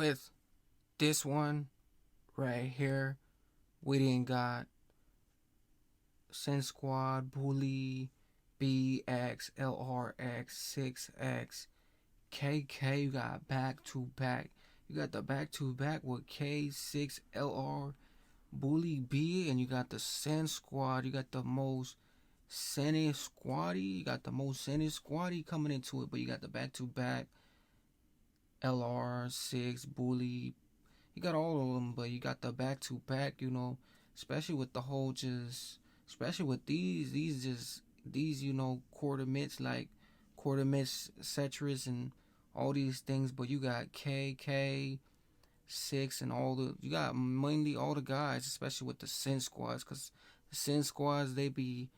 with this one right here. We didn't got Sin Squad, Bully, BX, LRX, 6X, KayyKayy. You got Back2Back. You got the Back2Back with K6, LR, Bully B, and you got the Sin Squad. You got the most Senate Squaddy. You got the most Senate Squaddy coming into it, but you got the Back2Back, LR6, Bully. You got all of them, but you got the Back2Back, you know, especially with the whole especially with these, you know, quarter mitts, like quarter mitts, Cetrus, and all these things. But you got KayyKayy, 6, and you got mainly all the guys, especially with the Sin Squads, because the Sin Squads, they be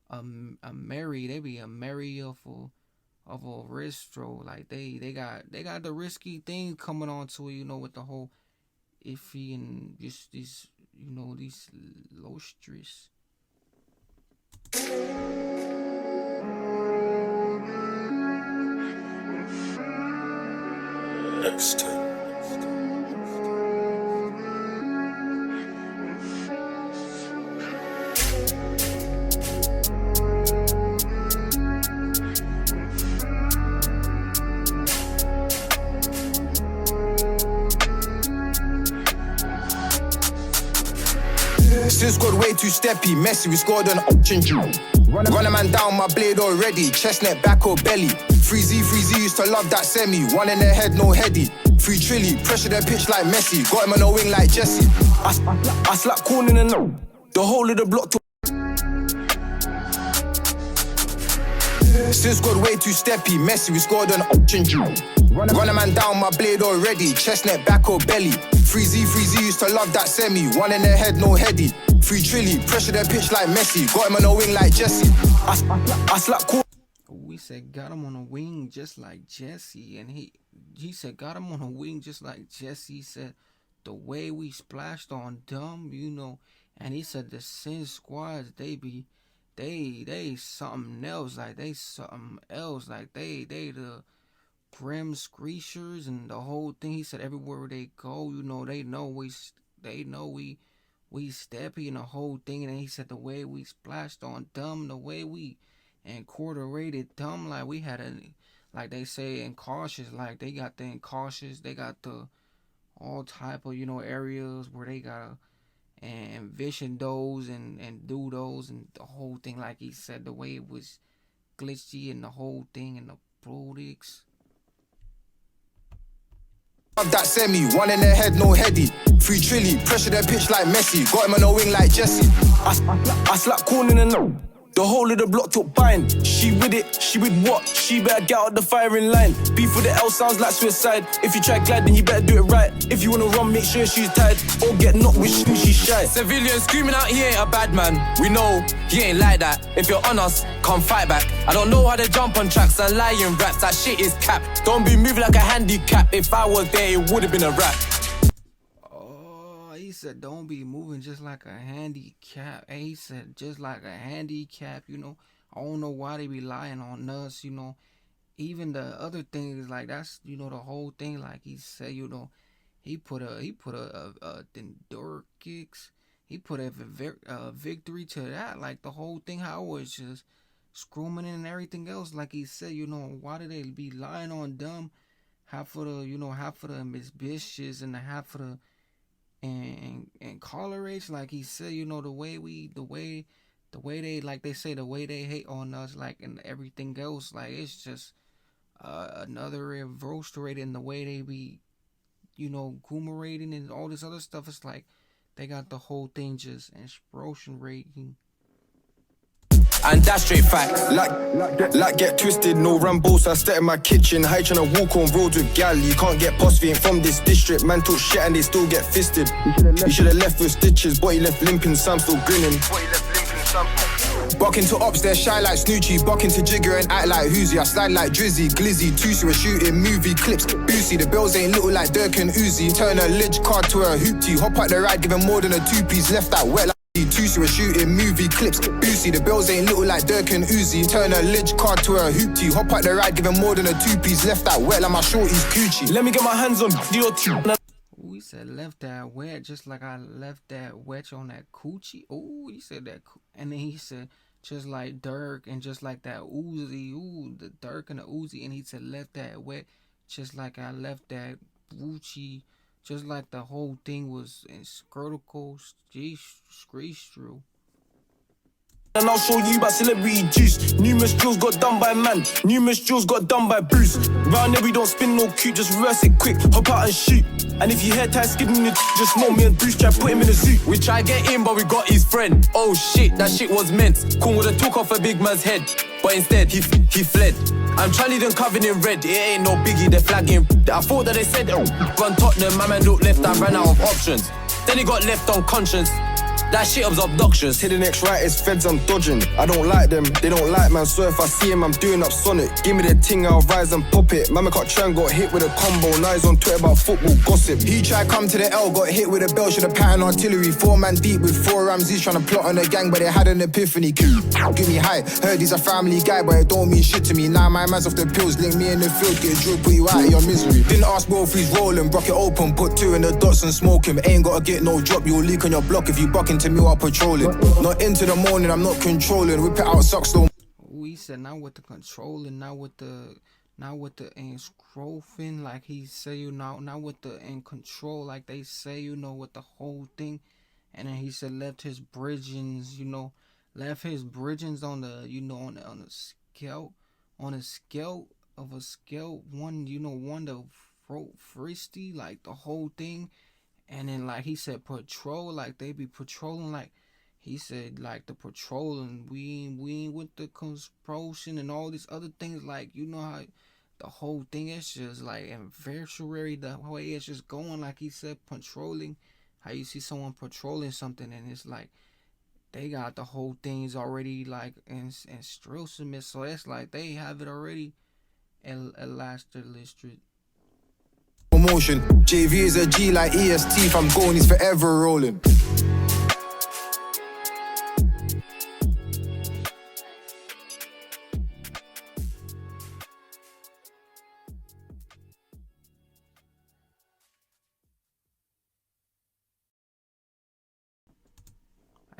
a merry of a ristro. Like they got the risky thing coming on to it, you know, with the whole iffy and just these, you know, these low stress. Next time. Sin squad way too steppy, messy, we scored an option due. Run a man down, my blade already, chestnut, back or belly. 3Z used to love that semi, one in the head, no heady. 3 trilly, pressure the pitch like Messi, got him on a wing like Jesse. I slap corn in the no, the whole of the block to Sin squad way too steppy, messy, we scored an option due. Run a man down, my blade already, chestnut, back or belly. 3Z used to love that semi, one in the head, no heady. 3 trilly, pressure the pitch like Messi, got him on a wing like Jesse. I slap corn. We said got him on a wing just like Jesse, and he said got him on a wing just like Jesse. He said the way we splashed on dumb, you know, and he said the Sin Squads, they something else, like they something else, like they the grim screechers and the whole thing. He said everywhere they go, you know, they know we steppy and the whole thing. And then he said the way we splashed on dumb, the way we incorporated dumb, like we had like they say incautious, like they got the incautious, they got the all type of, you know, areas where they gotta envision those and do those and the whole thing. Like he said, the way it was glitchy and the whole thing and the products. That semi, one in the head, no heady. 3 trilly, pressure the pitch like Messi, got him on a wing like Jesse. I slap corn in the no, the whole of the block took bind. She with it, she with what? She better get out the firing line. Beef with the L sounds like suicide. If you try glide, then you better do it right. If you wanna run, make sure she's tied, or get knocked with shoes, she's shy. Civilian screaming out, he ain't a bad man. We know he ain't like that. If you're on us, come fight back. I don't know how they jump on tracks and lie in raps. That shit is cap. Don't be moving like a handicap. If I was there, it would've been a rap. He said don't be moving just like a handicap. He said just like a handicap, you know. I don't know why they be lying on us, you know. Even the other thing is like, that's, you know, the whole thing. Like he said, you know, he put a endure kicks. He put a victory to that. Like the whole thing, how it was just screaming and everything else. Like he said, you know, why do they be lying on dumb? Half of the Miss Bitches and the half of the and colorage. Like he said, you know, the way they, like they say, the way they hate on us, like, and everything else, like it's just another roasterate in the way they be, you know, goomerating and all this other stuff. It's like they got the whole thing just inspiration rating. And that's straight fact. Like get twisted, no Rambos. I step in my kitchen, high tryna walk on roads with gal. You can't get past me, ain't from this district. Man talk shit and they still get fisted. You should've left with stitches, boy, you left limping, Sam still grinning. Buck into ops, they're shy like Snoochie. Buck into Jigger and act like Hoosie. I slide like Drizzy, Glizzy, Toosey. We're shooting movie clips, Boosie. The bills ain't little like Dirk and Uzi. Turn a lidge card to a hoopty. Hop out the ride, give him more than a 2-piece. Left that wet like Toosey. We're shooting movie clips, Boosie. The bills ain't little like Dirk and Uzi. Turn a lidge card to a hoopty. Hop out the ride, give him more than a 2-piece. Left that wet like my shorty's Gucci. Let me get my hands on your he said left that wet just like I left that wet on that coochie. Ooh, he said that, and then he said just like Dirk and just like that Uzi. Ooh, the Dirk and the Uzi, and he said left that wet just like I left that Gucci. Just like the whole thing was in scrotical screech. And I'll show you about celebrity juice. Numerous drills got done by man, numerous drills got done by Bruce. Round there we don't spin no cute, just reverse it quick, hop out and shoot. And if you hair tie skidding you just know me and Bruce try put him in a suit. We try get in but we got his friend. Oh shit, that shit was meant. Cool would've took off a big man's head, but instead he fled. I'm trying them covered in red, it ain't no biggie, they're flagging. I thought that they said run Tottenham, my man looked left, I ran out of options. Then he got left on conscience. That shit was obnoxious. To the next right is feds I'm dodging. I don't like them, they don't like man. So if I see him, I'm doing up Sonic. Give me the ting, I'll rise and pop it. Mama got try and got hit with a combo. Now he's on Twitter about football gossip. He tried come to the L, got hit with a bell, should have pattern artillery. 4 man deep with 4 Ramses trying to plot on a gang, but they had an epiphany. Give me high, heard he's a family guy, but it don't mean shit to me. Now my man's off the pills, link me in the field, get drilled, put you out of your misery. Didn't ask bro if he's rolling, broke it open, put 2 in the dots and smoke him. Ain't gotta get no drop, you'll leak on your block if you buck into me while patrolling. Not into the morning, I'm not controlling. Whip it out, socks though. We said not with the controlling, not with the scrophing, like he say, you know, not with the in control, like they say, you know, with the whole thing. And then he said left his bridgings, you know, left his bridgings on the, you know, on the scale, on a scale of a scale one, you know, one to fristy, like the whole thing. And then like he said patrol, like they be patrolling, like he said like the patrolling, we ain't with the conspiracy and all these other things, like you know how the whole thing is just like adversary, the way it's just going, like he said patrolling, how you see someone patrolling something and it's like they got the whole things already like in drill submit, so it's like they have it already listed. Promotion, JV is a G like EST. If I'm going, he's forever rolling.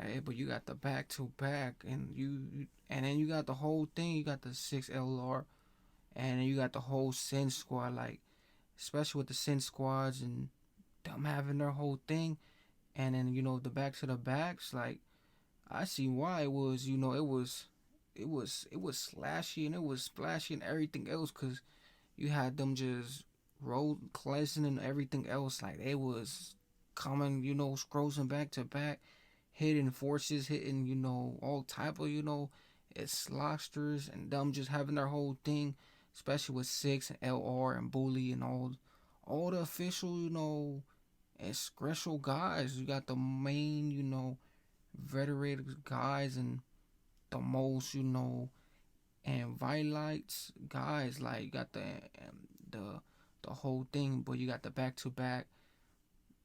Hey, but you got the back-to-back, and and then you got the whole thing. You got the 6LR, and then you got the whole Sin Squad, like especially with the Sin Squads and them having their whole thing, and then you know the back-to-the-backs. Like I see why it was, you know, it was slashy and it was splashy and everything else, cause you had them just road cleansing and everything else. Like they was coming, you know, scrolling back to back, hitting forces, hitting, you know, all type of, you know, it's slosters and them just having their whole thing, especially with 6 and LR and Bully and all the official, you know, and special guys. You got the main, you know, veteran guys and the most, you know, and violites guys. Like you got the whole thing, but you got the back-to-back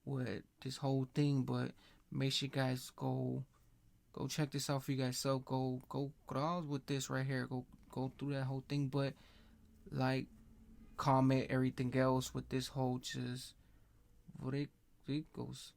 with this whole thing. But make sure you guys go check this out for you guys. So go browse with this right here. Go through that whole thing. But like, comment everything else with this whole just what it goes.